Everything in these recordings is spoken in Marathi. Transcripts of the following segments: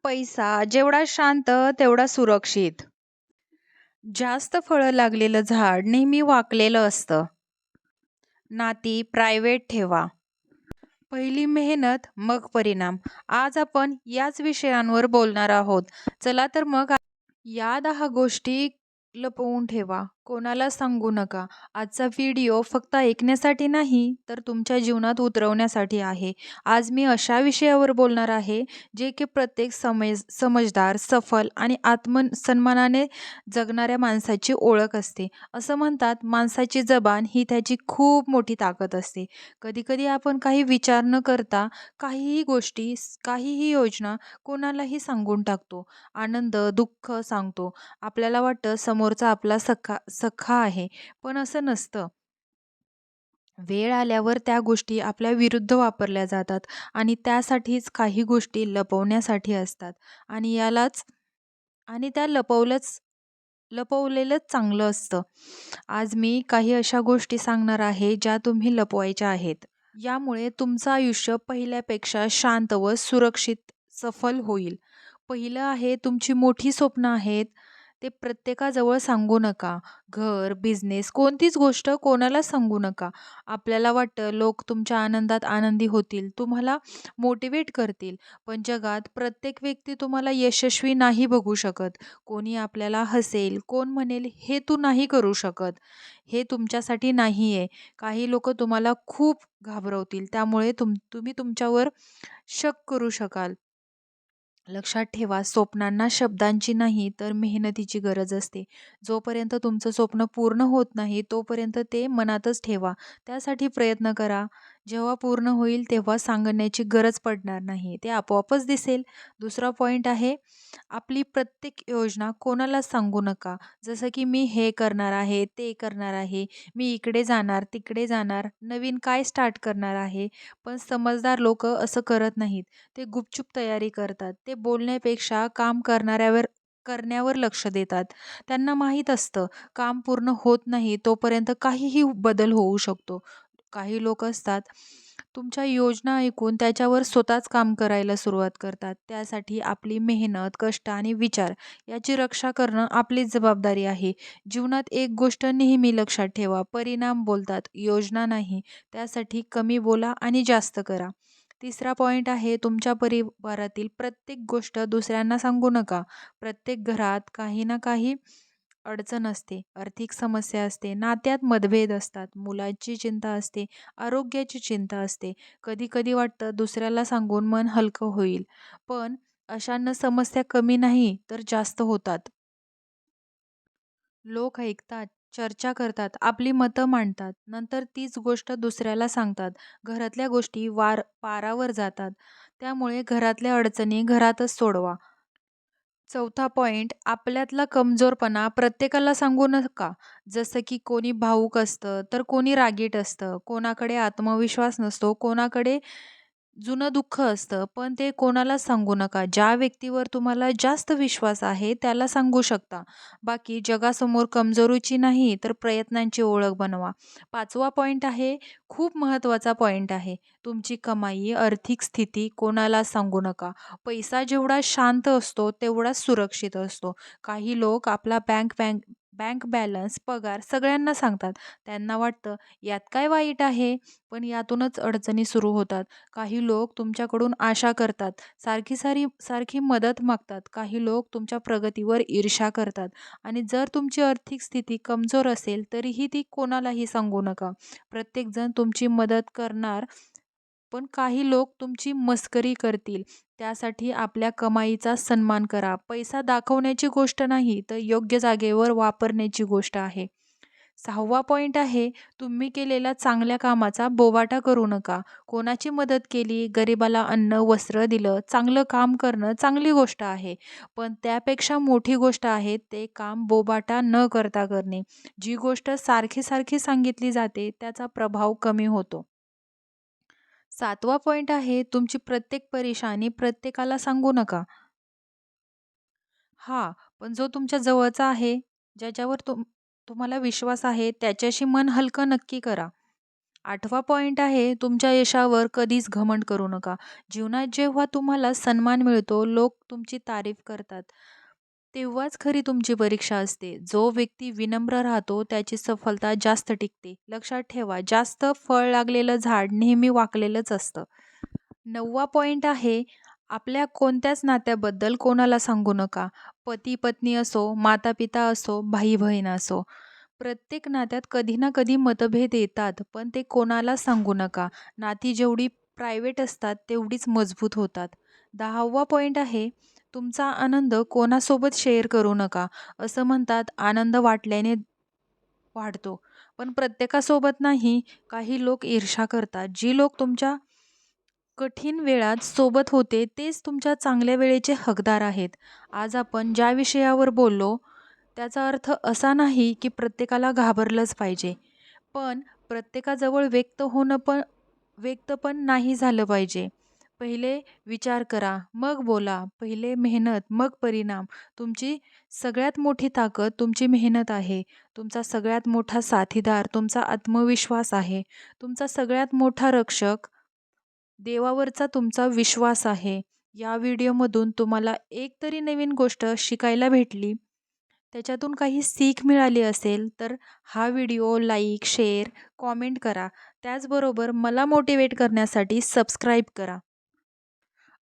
पैसा जेवढा शांत तेवढा सुरक्षित. जास्त फळं लागलेलं झाड नेहमी वाकलेलं असतं. नाती प्रायव्हेट ठेवा. पहिली मेहनत मग परिणाम. आज आपण याच विषयांवर बोलणार आहोत. चला तर मग या 10 गोष्टी लपवून ठेवा. कोणाला सांगू नका. आजचा व्हिडिओ फक्त ऐकण्यासाठी नाही, तर तुमच्या जीवनात उतरवण्यासाठी आहे. आज मी अशा विषयावर बोलणार आहे, जे की प्रत्येक समजदार, सफल आणि आत्मसन्मानाने जगणाऱ्या माणसाची ओळख असते. असं म्हणतात, माणसाची जबान ही त्याची खूप मोठी ताकद असते. कधी-कधी आपण काही विचार न करता काहीही गोष्टी, काहीही योजना कोणालाही सांगून टाकतो. आनंद, दुःख सांगतो. आपल्याला वाटतं समोरचा आपला सखा आहे, पण असं नसतं. वेळ आल्यावर त्या गोष्टी आपल्या विरुद्ध वापरल्या जातात आणि त्यासाठीच काही गोष्टी लपवण्यासाठी असतात आणि यालाच आणि त्या लपवलेलंच चांगलं असतं. आज मी काही अशा गोष्टी सांगणार आहे, ज्या तुम्ही लपवायच्या आहेत. यामुळे तुमचं आयुष्य पहिल्यापेक्षा शांत व सुरक्षित सफल होईल. पहिलं आहे तुमची मोठी स्वप्न आहेत, ते प्रत्येकाजवळ सांगू नका. घर, बिझनेस कोणतीच गोष्ट कोणाला सांगू नका. आपल्याला वाटतं लोक तुमच्या आनंदात आनंदी होतील, तुम्हाला मोटिवेट करतील. पण जगात प्रत्येक व्यक्ती तुम्हाला यशस्वी नाही बघू शकत. कोणी आपल्याला हसेल, कोण म्हणेल हे तू नाही करू शकत. हे तुमच्यासाठी नाही आहे. काही लोकं तुम्हाला खूप घाबरवतील. त्यामुळे तुम्ही तुमच्यावर शक करू शकाल. लक्षात ठेवा, स्वप्नांना शब्दांची नाही तर मेहनतीची गरज असते. जोपर्यंत तुमचं स्वप्न पूर्ण होत नाही तोपर्यंत ते मनातच ठेवा. त्यासाठी प्रयत्न करा. जेव्हा पूर्ण होईल तेव्हा सांगण्याची गरज पडणार नाही. ते आपोआपच दिसेल. दुसरा पॉइंट आहे, आपली प्रत्येक योजना कोणाला सांगू नका. जसं की मी हे करणार आहे, ते करणार आहे, मी इकडे जाणार, तिकडे जाणार, नवीन काय स्टार्ट करणार आहे. पण समजदार लोकं असं करत नाहीत. ते गुपचूप तयारी करतात. ते बोलण्यापेक्षा काम करण्यावर लक्ष देतात. त्यांना माहीत असतं काम पूर्ण होत नाही तोपर्यंत काहीही बदल होऊ शकतो. काही लोक असतात तुमच्या योजना ऐकून त्याच्यावर स्वतःच काम करायला सुरुवात करतात. त्यासाठी आपली मेहनत, कष्ट आणि विचार याची रक्षा करणं आपलीच जबाबदारी आहे. जीवनात एक गोष्ट नेहमी लक्षात ठेवा, परिणाम बोलतात, योजना नाही. त्यासाठी कमी बोला आणि जास्त करा. तिसरा पॉइंट आहे, तुमच्या परिवारातील प्रत्येक गोष्ट दुसऱ्यांना सांगू नका. प्रत्येक घरात काही ना काही अडचण असते, आर्थिक समस्या असते, नात्यात मतभेद असतात, मुलाची चिंता असते, आरोग्याची चिंता असते. कधी-कधी वाटतं दुसऱ्याला सांगून मन हलकं होईल, पण अशानं समस्या कमी नाही तर जास्त होतात. लोक ऐकतात, चर्चा करतात, आपली मतं मांडतात. नंतर तीच गोष्ट दुसऱ्याला सांगतात. घरातल्या गोष्टी पारावर जातात. त्यामुळे घरातल्या अडचणी घरातच सोडवा. चौथा पॉइंट, आपल्यातला कमजोरपणा प्रत्येकाला सांगू नका. जसं की कोणी भावूक असतं, तर कोणी रागीट असतं. कोणाकडे आत्मविश्वास नसतो, कोणाकडे जुनं दुःख असतं. पण ते कोणालाच सांगू नका. ज्या व्यक्तीवर तुम्हाला जास्त विश्वास आहे त्याला सांगू शकता. बाकी जगासमोर कमजोरीची नाही तर प्रयत्नांची ओळख बनवा. पाचवा पॉइंट आहे, खूप महत्त्वाचा पॉइंट आहे. तुमची कमाई, आर्थिक स्थिती कोणाला सांगू नका. पैसा जेवढा शांत असतो तेवढाच सुरक्षित असतो. काही लोक आपला बँक बॅलन्स, पगार सगळ्यांना सांगतात. त्यांना वाटतं यात काय वाईट आहे? पण यातूनच अडचणी सुरू होतात. काही लोक तुमच्याकडून आशा करतात, सारखी मदत मागतात. काही लोक तुमच्या प्रगतीवर ईर्ष्या करतात आणि जर तुमची आर्थिक स्थिती कमजोर असेल तरीही ती कोणालाही सांगू नका. प्रत्येकजण तुमची मदत करणार, पण काही लोक तुमची मस्करी करतील. त्यासाठी आपल्या कमाईचा सन्मान करा. पैसा दाखवण्याची गोष्ट नाही, तर योग्य जागेवर वापरण्याची गोष्ट आहे. 6वा पॉइंट आहे, तुम्ही केलेल्या चांगल्या कामाचा बोबाटा करू नका. कोणाची मदत केली, गरिबाला अन्न, वस्त्र दिलं, चांगलं काम करणं चांगली गोष्ट आहे. पण त्यापेक्षा मोठी गोष्ट आहे ते काम बोबाटा न करता करणे. जी गोष्ट सारखी सांगितली जाते त्याचा प्रभाव कमी होतो. 7वा पॉइंट आहे, तुमची प्रत्येक परेशानी प्रत्येकाला सांगू नका. हां, पण जो तुमच्या जवळचा आहे, ज्याच्यावर तुम्हाला विश्वास आहे, त्याच्याशी मन हलकं नक्की करा. 8वा पॉइंट आहे, तुमच्या यशावर कधीच घमंड करू नका. जीवनात जेव्हा तुम्हाला सन्मान मिळतो, लोक तुमची तारीफ करतात, तेव्हाच खरी तुमची परीक्षा असते. जो व्यक्ती विनम्र राहतो त्याची सफलता जास्त टिकते. लक्षात ठेवा, जास्त फळ लागलेलं झाड नेहमी वाकलेलंच असतं. 9वा पॉइंट आहे, आपल्या कोणत्याच नात्याबद्दल कोणाला सांगू नका. पती-पत्नी असो, माता-पिता असो, भाई-बहीण असो. प्रत्येक नात्यात कधी ना कधी मतभेद येतात, पण ते कोणाला सांगू नका. नाती जेवढी प्रायव्हेट असतात, तेवढीच मजबूत होतात. 10वा पॉइंट आहे, तुमचा आनंद कोणासोबत शेअर करू नका. असं म्हणतात, आनंद वाटल्याने वाढतो, पण प्रत्येकासोबत नाही. काही लोक ईर्ष्या करतात. जी लोक तुमच्या कठीण वेळात सोबत होते, तेच तुमच्या चांगल्या वेळेचे हकदार आहेत. आज आपण ज्या विषयावर बोललो, त्याचा अर्थ असा नाही की प्रत्येकाला घाबरलंच पाहिजे. पण प्रत्येकाजवळ व्यक्त पण नाही झालं पाहिजे. पहिले विचार करा, मग बोला. पहिले मेहनत, मग परिणाम. तुमची सगळ्यात मोठी ताकद तुमची मेहनत आहे. तुमचा सगळ्यात मोठा साथीदार तुमचा आत्मविश्वास आहे. तुमचा सगळ्यात मोठा रक्षक देवावरचा तुमचा विश्वास आहे. या व्हिडिओमधून तुम्हाला एक तरी नवीन गोष्ट शिकायला भेटली, त्याच्यातून काही सीख मिळाली असेल, तर हा व्हिडिओ लाईक, शेअर, कॉमेंट करा. त्याचबरोबर मला मोटिवेट करण्यासाठी सबस्क्राईब करा.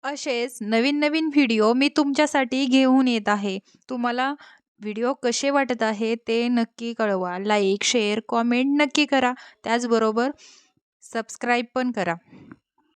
असेच नवीन-नवीन व्हिडिओ मी तुमच्यासाठी घेऊन येत आहे. तुम्हाला व्हिडिओ कसे वाटत आहे ते नक्की कळवा. लाईक, शेअर, कॉमेंट नक्की करा. त्याचबरोबर सबस्क्राईब पण करा.